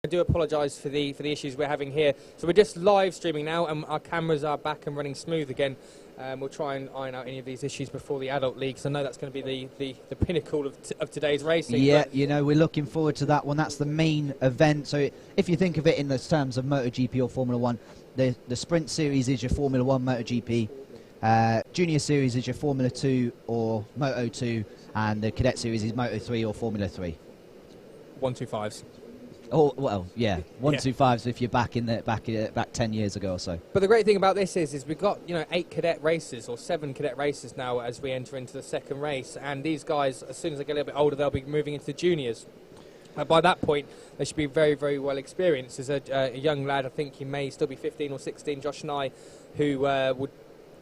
I do apologise for the issues we're having here. So we're just live streaming now, and our cameras are back and running smooth again. We'll try and iron out any of these issues before the adult leagues. I know that's going to be the pinnacle of today's racing. Yeah, you know, we're looking forward to that one. That's the main event. So if you think of it in the terms of MotoGP or Formula 1, the Sprint Series is your Formula 1 MotoGP. Junior Series is your Formula 2 or Moto 2, and the Cadet Series is Moto 3 or Formula 3. 125s. Oh well, yeah, 125s if you're back 10 years ago or so. But the great thing about this is we've got 8 cadet races or 7 cadet races now as we enter into the second race, and these guys, as soon as they get a little bit older, they'll be moving into the juniors. By that point, they should be very, very well experienced. There's a young lad, I think he may still be 15 or 16, Josh Nye, who would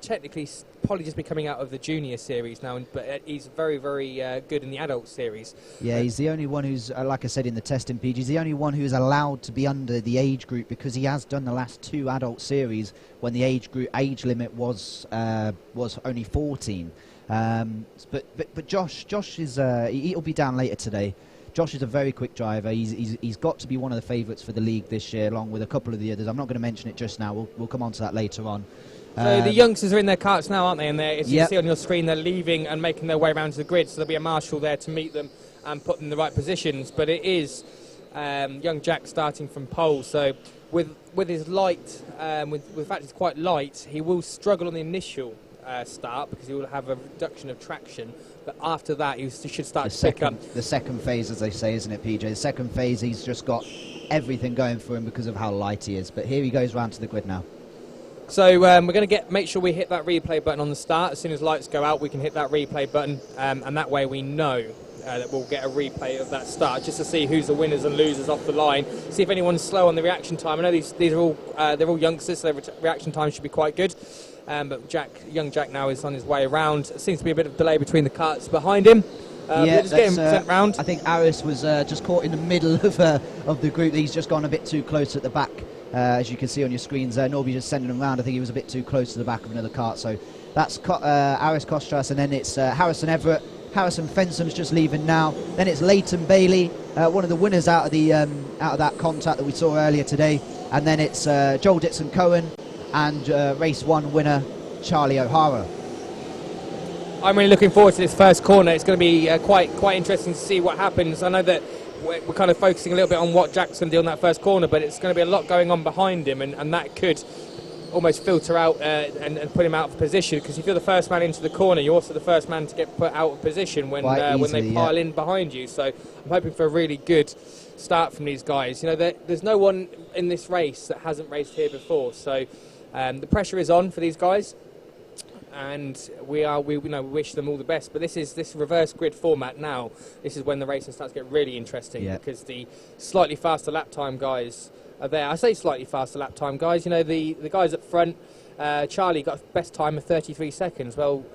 technically probably just be coming out of the junior series now, but he's very, very good in the adult series. Yeah, he's the only one who's, like I said in the testing page, he's the only one who's allowed to be under the age group, because he has done the last 2 adult series when the age limit was only 14. But Josh is he'll be down later today. Josh is a very quick driver. He's got to be one of the favourites for the league this year, along with a couple of the others. I'm not going to mention it just now. We'll come on to that later on. So the youngsters are in their carts now, aren't they? And as you can see on your screen, they're leaving and making their way around to the grid. So there'll be a marshal there to meet them and put them in the right positions. But it is young Jack starting from pole. So with his light, with the fact it's quite light, he will struggle on the initial start because he will have a reduction of traction. But after that, he should start to pick up. The second phase, as they say, isn't it, PJ? The second phase, he's just got everything going for him because of how light he is. But here he goes round to the grid now. So we're going to make sure we hit that replay button on the start. As soon as lights go out, we can hit that replay button, and that way we know that we'll get a replay of that start, just to see who's the winners and losers off the line. See if anyone's slow on the reaction time. I know these are all they're all youngsters, so their reaction time should be quite good. But young Jack now is on his way around. Seems to be a bit of delay between the carts behind him. Yeah, just getting sent round. I think Aris was just caught in the middle of the group. He's just gone a bit too close at the back. As you can see on your screens there, Norby just sending him around. I think he was a bit too close to the back of another cart. So that's Aris Kostras, and then it's Harrison Everett. Harrison Fensom's just leaving now. Then it's Leighton Bailey, one of the winners out of that contact that we saw earlier today. And then it's Joel Dixon Cohen and race 1 winner Charlie O'Hara. I'm really looking forward to this first corner. It's going to be quite interesting to see what happens. I know that we're kind of focusing a little bit on what Jack's going to do on that first corner, but it's going to be a lot going on behind him, and that could almost filter out and put him out of position, because if you're the first man into the corner, you're also the first man to get put out of position when they pile in behind you. So I'm hoping for a really good start from these guys. You know, there's no one in this race that hasn't raced here before, so the pressure is on for these guys, and we wish them all the best. But this reverse grid format now, this is when the racing starts to get really interesting, because the slightly faster lap time guys are there. I say slightly faster lap time guys, you know, the guys up front. Charlie got a best time of 33 seconds. Well,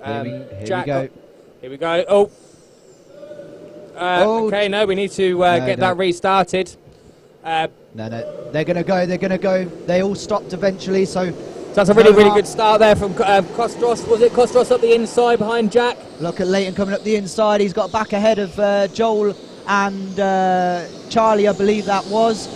Jack, here we go. Okay, no, we need to get that restarted. No, they're going to go. They all stopped eventually, so that's a really good start there from Kostros. Was it Kostros up the inside behind Jack? Look at Leighton coming up the inside. He's got back ahead of Joel and Charlie, I believe that was.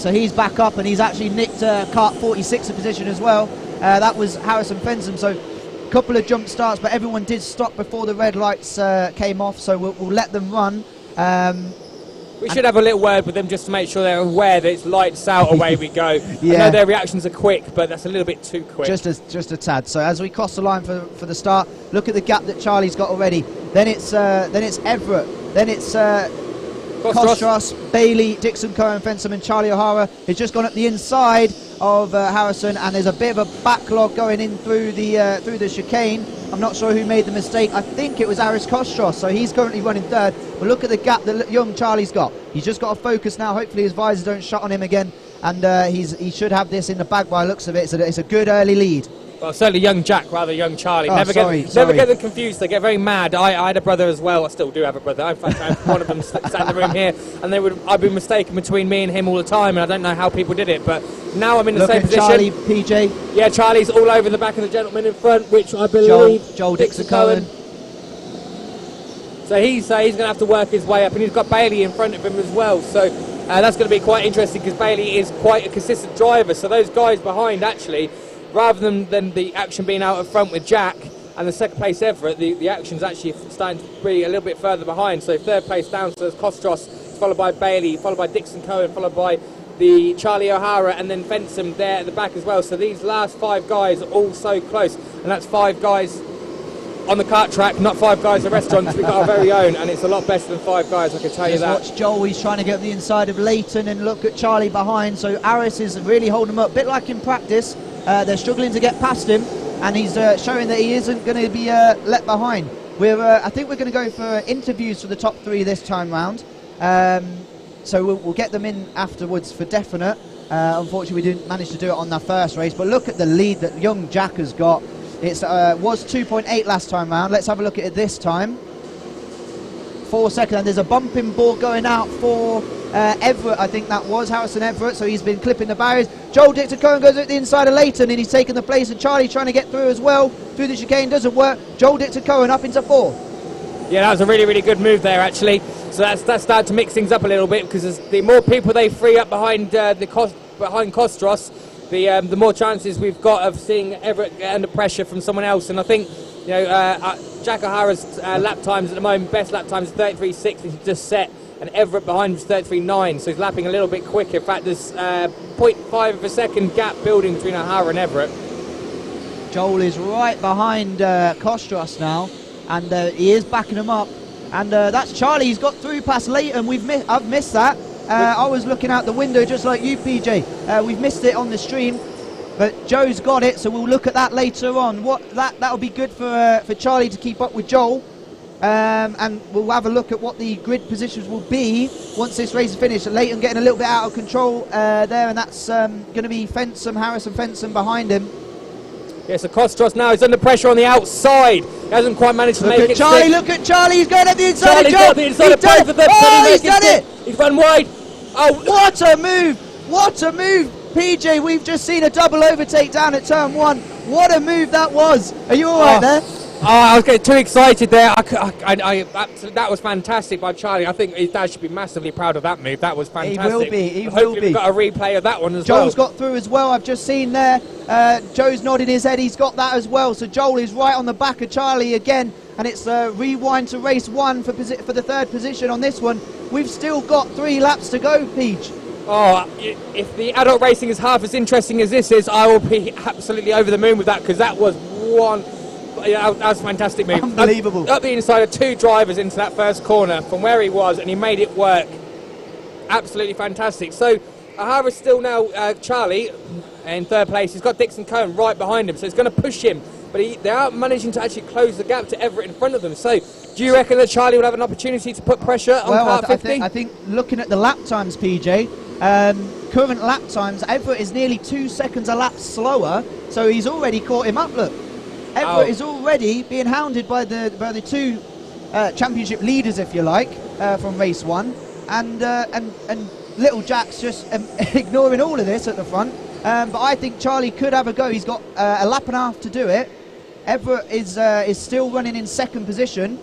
So he's back up, and he's actually nicked kart 46 a position as well. That was Harrison Fensom. So a couple of jump starts, but everyone did stop before the red lights came off, so we'll let them run. We should have a little word with them just to make sure they're aware that it's lights out, away we go. I know their reactions are quick, but that's a little bit too quick. Just a tad. So as we cross the line for the start, look at the gap that Charlie's got already. Then it's Everett. Then it's Kostros, Bailey, Dixon, Cohen, Fensom, and Charlie O'Hara. He's just gone up the inside of Harrison, and there's a bit of a backlog going in through the chicane. I'm not sure who made the mistake. I think it was Aris Kostros, so he's currently running third. But look at the gap that young Charlie's got. He's just got to focus now. Hopefully his visors don't shut on him again, and he should have this in the bag by the looks of it. So it's a good early lead. Well, certainly young Jack, rather young Charlie. Oh, never get them confused. They get very mad. I had a brother as well. I still do have a brother. In fact, I have one of them sat in the room here, and I've been mistaken between me and him all the time, and I don't know how people did it. But now I'm in the same position. Charlie, PJ. Yeah, Charlie's all over the back of the gentleman in front, which I believe Joel Dixon Cohen. So he's going to have to work his way up, and he's got Bailey in front of him as well. So That's going to be quite interesting because Bailey is quite a consistent driver. So those guys behind, actually, rather than the action being out at front with Jack and the second place Everett, the action's actually starting to be a little bit further behind. So third place down to Kostros, followed by Bailey, followed by Dixon Cohen, followed by the Charlie O'Hara, and then Fensom there at the back as well. So these last 5 guys are all so close, and that's 5 guys on the kart track, not 5 guys at restaurants. We've got our very own, and it's a lot better than 5 guys, I can tell you that. Watch Joel, he's trying to get up the inside of Leighton, and look at Charlie behind. So Aris is really holding him up, a bit like in practice. They're struggling to get past him, and he's showing that he isn't going to be let behind. I think we're going to go for interviews for the top 3 this time round. So we'll get them in afterwards for definite. Unfortunately, we didn't manage to do it on that first race. But look at the lead that young Jack has got. It was 2.8 last time round. Let's have a look at it this time. 4 seconds, and there's a bumping ball going out for Everett. I think that was Harrison Everett. So he's been clipping the barriers. Joel Dixon Cohen goes at the inside of Leighton, and he's taking the place. And Charlie trying to get through as well. Through the chicane, doesn't work. Joel Dixon Cohen up into 4. Yeah, that was a really, really good move there, actually. So that's started to mix things up a little bit, because the more people they free up behind Kostros, the more chances we've got of seeing Everett get under pressure from someone else. And I think, you know, Jack O'Hara's lap times at the moment, best lap times 33.6, he's just set, and Everett behind him is 33.9, so he's lapping a little bit quicker. In fact, there's 0.5 of a second gap building between O'Hara and Everett. Joel is right behind Kostros now, and he is backing him up. And that's Charlie. He's got through past Leighton. I've missed that. I was looking out the window just like you, PJ. We've missed it on the stream, but Joe's got it, so we'll look at that later on. That'll be good for Charlie to keep up with Joel, and we'll have a look at what the grid positions will be once this race is finished. Leighton getting a little bit out of control there, and that's going to be Harrison Fensom behind him. Yeah, so Kostros now is under pressure on the outside. He hasn't quite managed to make it. Charlie, look at Charlie. He's going at the inside Charlie's of Joel. got the inside of both of them. Oh, he's done it. He's run wide. Oh, what a move. What a move. PJ, we've just seen a double overtake down at turn 1. What a move that was. Are you all right there? Oh, I was getting too excited there. That was fantastic by Charlie. I think his dad should be massively proud of that move. That was fantastic. He will be. Hopefully we've got a replay of that one as well. Joel's got through as well. I've just seen there. Joe's nodding his head. He's got that as well. So Joel is right on the back of Charlie again. And it's rewind to race 1 for the 3rd position on this one. We've still got 3 laps to go, Peach. Oh, if the adult racing is half as interesting as this is, I will be absolutely over the moon with that, because that was one... Yeah, that was a fantastic move. Unbelievable. Up the inside of 2 drivers into that first corner from where he was, and he made it work. Absolutely fantastic. So O'Hara's still now Charlie in 3rd place. He's got Dixon Cohen right behind him, so it's going to push him. But they are managing to actually close the gap to Everett in front of them. So do you reckon that Charlie will have an opportunity to put pressure on Part 50? I think looking at the lap times, PJ, current lap times, Everett is nearly 2 seconds a lap slower, so he's already caught him up. Look, Everett is already being hounded by the 2 championship leaders, if you like, from race 1, and little Jack's just ignoring all of this at the front. But I think Charlie could have a go. He's got a lap and a half to do it. Everett is still running in 2nd position,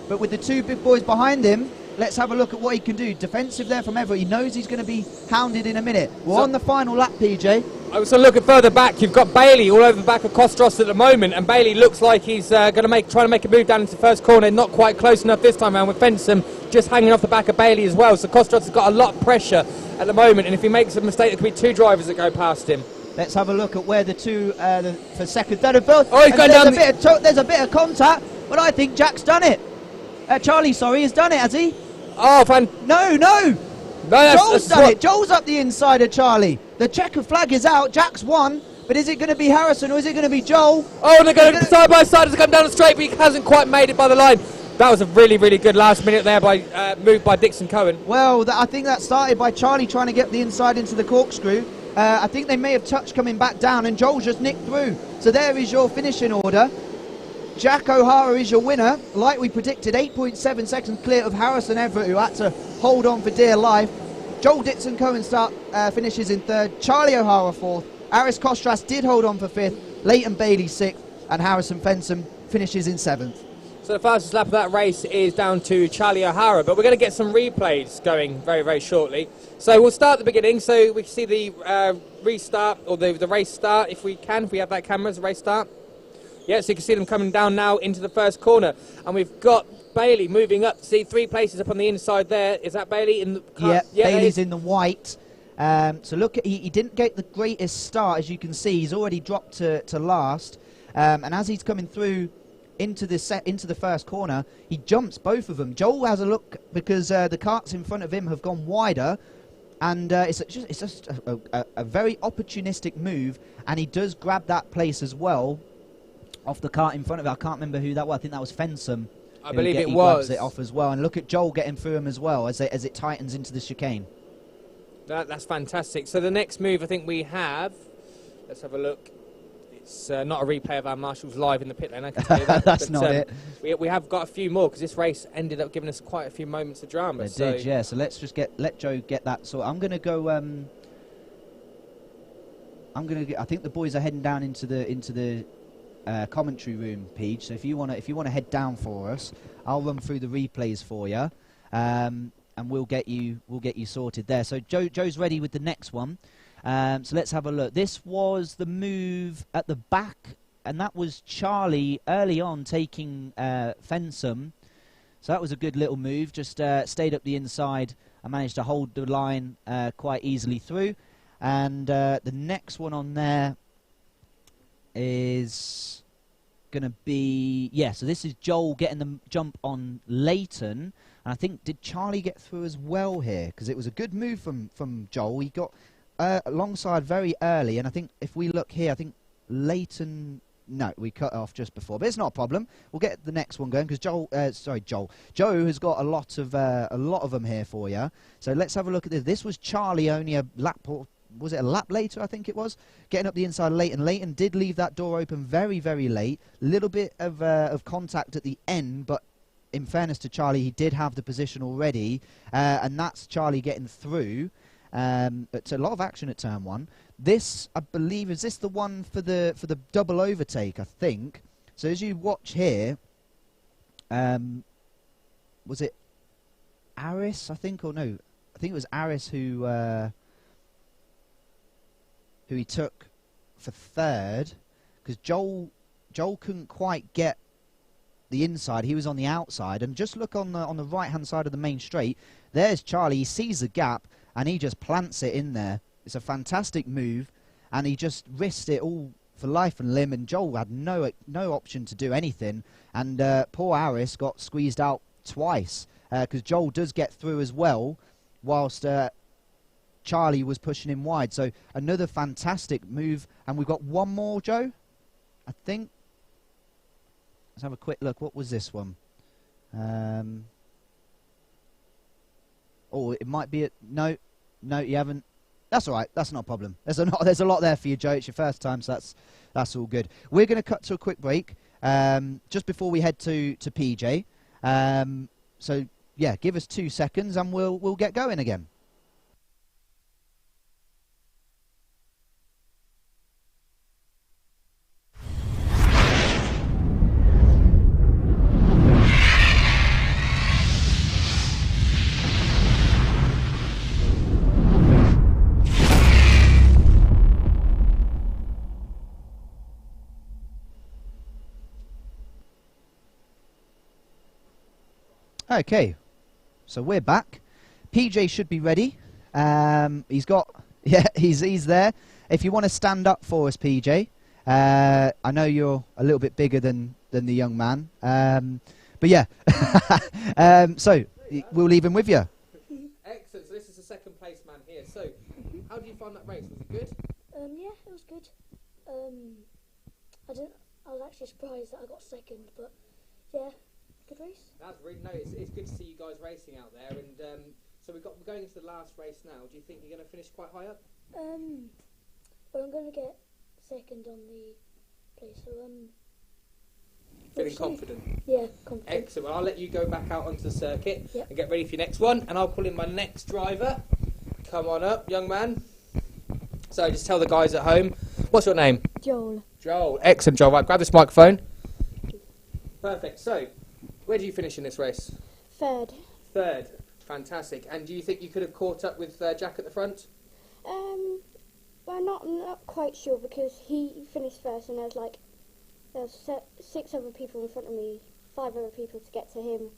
but with the 2 big boys behind him, let's have a look at what he can do. Defensive there from Everett. He knows he's going to be hounded in a minute. We're on the final lap, PJ. So looking further back, you've got Bailey all over the back of Kostros at the moment, and Bailey looks like he's trying to make a move down into the first corner. Not quite close enough this time around, with Fensom just hanging off the back of Bailey as well. So Kostros has got a lot of pressure at the moment, and if he makes a mistake, there could be 2 drivers that go past him. Let's have a look at where the 2 for second, third, and fourth. Oh, he's going down. There's a bit of contact, but I think Jack's done it. Charlie, sorry, has done it, has he? Oh, No, Joel's done it. Joel's up the inside of Charlie. The checker flag is out. Jack's won, but is it going to be Harrison or is it going to be Joel? Oh, they're going side by side as they come down the straight, but he hasn't quite made it by the line. That was a really, really good last minute there move by Dixon Cohen. Well, I think that started by Charlie trying to get the inside into the corkscrew. I think they may have touched coming back down, and Joel just nicked through. So there is your finishing order. Jack O'Hara is your winner, like we predicted, 8.7 seconds clear of Harrison Everett, who had to hold on for dear life. Joel Dixon Cohen finishes in 3rd, Charlie O'Hara 4th, Aris Kostras did hold on for 5th, Leighton Bailey 6th, and Harrison Fensom finishes in 7th. So the fastest lap of that race is down to Charlie O'Hara, but we're going to get some replays going very, very shortly. So we'll start at the beginning, so we can see the restart, or the race start, if we have that camera as a race start. Yeah, so you can see them coming down now into the first corner. And we've got Bailey moving up. See, 3 places up on the inside there. Is that Bailey in the car? Yeah, Bailey's in the white. So look, he didn't get the greatest start, as you can see. He's already dropped to last. And as he's coming through into the first corner, he jumps both of them. Joel has a look because the carts in front of him have gone wider, and it's just a very opportunistic move, and he does grab that place as well off the cart in front of him. I can't remember who that was. I think that was Fensum. I believe it he was. Grabs it off as well, and look at Joel getting through him as well as it tightens into the chicane. That's fantastic. So the next move I think we have, let's have a look. It's not a replay of our marshals live in the pit lane, I can tell you that. That's not it. We have got a few more, because this race ended up giving us quite a few moments of drama. It did, yeah. So let's just let Joe get that. So I'm going to go. I think the boys are heading down into the commentary room, Peach. So if you want to head down for us, I'll run through the replays for you, and we'll get you sorted there. So Joe's ready with the next one. So let's have a look. This was the move at the back, and that was Charlie early on taking Fensum. So that was a good little move. Just stayed up the inside and managed to hold the line quite easily through. And the next one on there is going to be... Yeah, so this is Joel getting the jump on Leighton. And I think, did Charlie get through as well here? Because it was a good move from Joel. He got... alongside very early, and I think if we look here, I think Leighton... No, we cut off just before, but it's not a problem. We'll get the next one going because Joe has got a lot of them here for you. So let's have a look at this. This was Charlie only a lap, or was it a lap later? I think it was getting up the inside of Leighton. Leighton did leave that door open very, very late. Little bit of contact at the end, but in fairness to Charlie, he did have the position already, and that's Charlie getting through. It's a lot of action at turn 1. This, I believe, is this the one for the double overtake, I think. So as you watch here, was it Aris, I think, or no? I think it was Aris who he took for third, because Joel couldn't quite get the inside. He was on the outside, and just look on the right hand side of the main straight. There's Charlie. He sees the gap, and he just plants it in there. It's a fantastic move, and he just risked it all for life and limb, and Joel had no option to do anything, and poor Aris got squeezed out twice, because Joel does get through as well, whilst Charlie was pushing him wide. So another fantastic move, and we've got one more, Joe, I think. Let's have a quick look. What was this one? Oh, it might be no, you haven't. That's all right. That's not a problem. There's a lot there for you, Joe. It's your first time, so that's all good. We're going to cut to a quick break just before we head to PJ. So yeah, give us 2 seconds, and we'll get going again. Okay, so we're back. PJ should be ready. He's there. If you want to stand up for us, PJ. I know you're a little bit bigger than the young man, but yeah. So we'll leave him with you. Excellent. So this is the second place man here. So how did you find that race? Was it good? Yeah, it was good. I was actually surprised that I got second, but yeah. Good race. That's really it's good to see you guys racing out there, and so we're going into the last race now. Do you think you're going to finish quite high up? Well, I'm going to get second on the place, so feeling confident. Yeah, confident. Excellent. Well, I'll let you go back out onto the circuit Yep. and get ready for your next one, and I'll call in my next driver. Come on up, young man. So just tell the guys at home. What's your name? Joel. Joel. Excellent, Joel. Right, grab this microphone. Perfect. So Where do you finish in this race? Third. Third. Fantastic. And do you think you could have caught up with Jack at the front? Well, not quite sure, because he finished first, and there was 6 other people in front of me, 5 other people to get to him,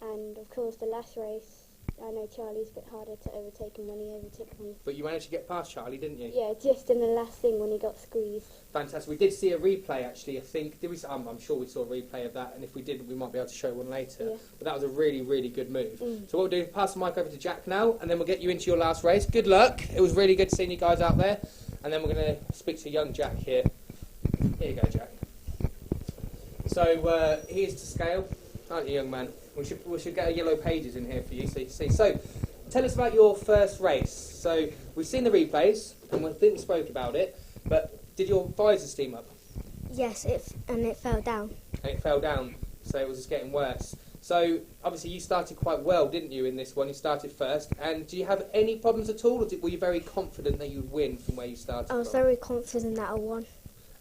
and of course the last race, I know Charlie's a bit harder to overtake him when he overtook me. But you managed to get past Charlie, didn't you? Yeah, just in the last thing when he got squeezed. Fantastic. We did see a replay, actually, I think. Did we? I'm sure we saw a replay of that, and if we didn't, we might be able to show one later. Yeah. But that was a really, really good move. So what we'll do is pass the mic over to Jack now, and then we'll get you into your last race. Good luck. It was really good seeing you guys out there. And then we're going to speak to young Jack here. Here you go, Jack. So here's to scale. Aren't you, young man? We should get a yellow pages in here for you so you can see. So tell us about your first race. So we've seen the replays, and we think we spoke about it, but did your visor steam up? Yes, it fell down. And it fell down, so it was just getting worse. So obviously you started quite well, didn't you, in this one? You started first. And do you have any problems at all, or were you very confident that you'd win from where you started? I was very confident that I won.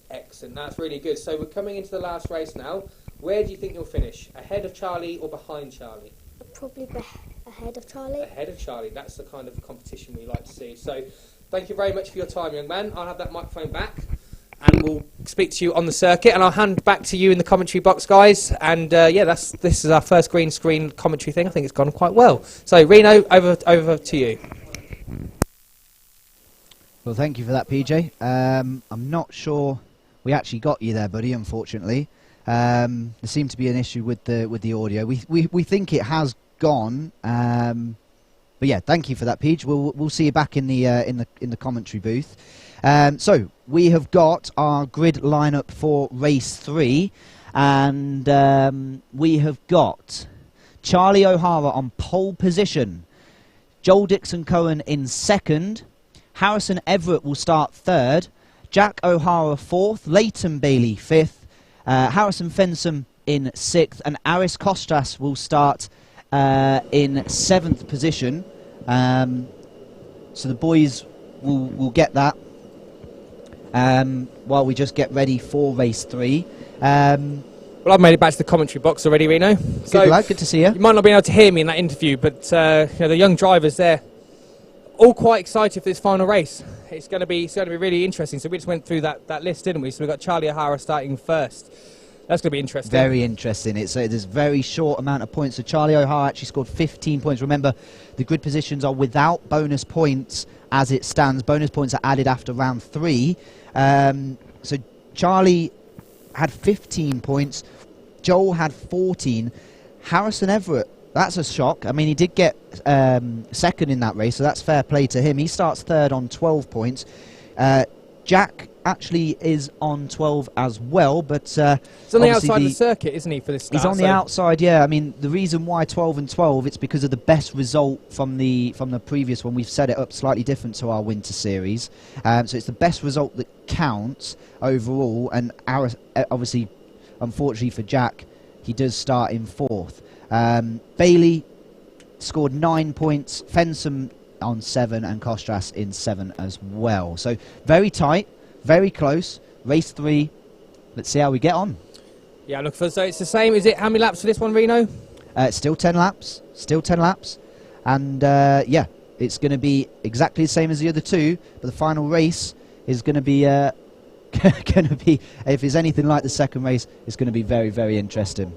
Excellent, that's really good. So we're coming into the last race now. Where do you think you'll finish? Ahead of Charlie or behind Charlie? Probably ahead of Charlie. Ahead of Charlie, that's the kind of competition we like to see. So thank you very much for your time, young man. I'll have that microphone back, and we'll speak to you on the circuit, and I'll hand back to you in the commentary box, guys. And yeah, this is our first green screen commentary thing. I think it's gone quite well. So Reno, over to you. Well, thank you for that, PJ. I'm not sure we actually got you there, buddy, unfortunately. There seemed to be an issue with the audio. We think it has gone, but yeah, thank you for that, Peach. We'll see you back in the commentary booth. So we have got our grid lineup for race 3, and we have got Charlie O'Hara on pole position, Joel Dixon Cohen in second, Harrison Everett will start third, Jack O'Hara fourth, Leighton Bailey fifth, Harrison Fensom in 6th, and Aris Kostras will start in 7th position. So the boys will get that while we just get ready for race 3. Well, I've made it back to the commentary box already, Reno. Good lad, good to see you. You might not be able to hear me in that interview, but the young drivers there, all quite excited for this final race. It's going to be really interesting. So we just went through that list, didn't we? So we've got Charlie O'Hara starting first. That's going to be interesting. Very interesting. There's a very short amount of points. So Charlie O'Hara actually scored 15 points. Remember, the grid positions are without bonus points as it stands. Bonus points are added after round 3. So Charlie had 15 points. Joel had 14. Harrison Everett, that's a shock. I mean, he did get second in that race, so that's fair play to him. He starts third on 12 points. Jack actually is on 12 as well, but he's on the outside of the circuit, isn't he, for this start? He's on the outside, yeah. I mean, the reason why 12 and 12, it's because of the best result from the previous one. We've set it up slightly different to our winter series, so it's the best result that counts overall. And obviously, unfortunately for Jack, he does start in 4th. Bailey scored 9 points, Fensom on 7, and Kostras in 7 as well. So very tight, very close. Race 3. Let's see how we get on. Yeah, look, so it's the same. Is it how many laps for this one, Reno? It's still 10 laps. Still 10 laps. And yeah, it's going to be exactly the same as the other two. But the final race is going to be if it's anything like the second race, it's going to be very, very interesting.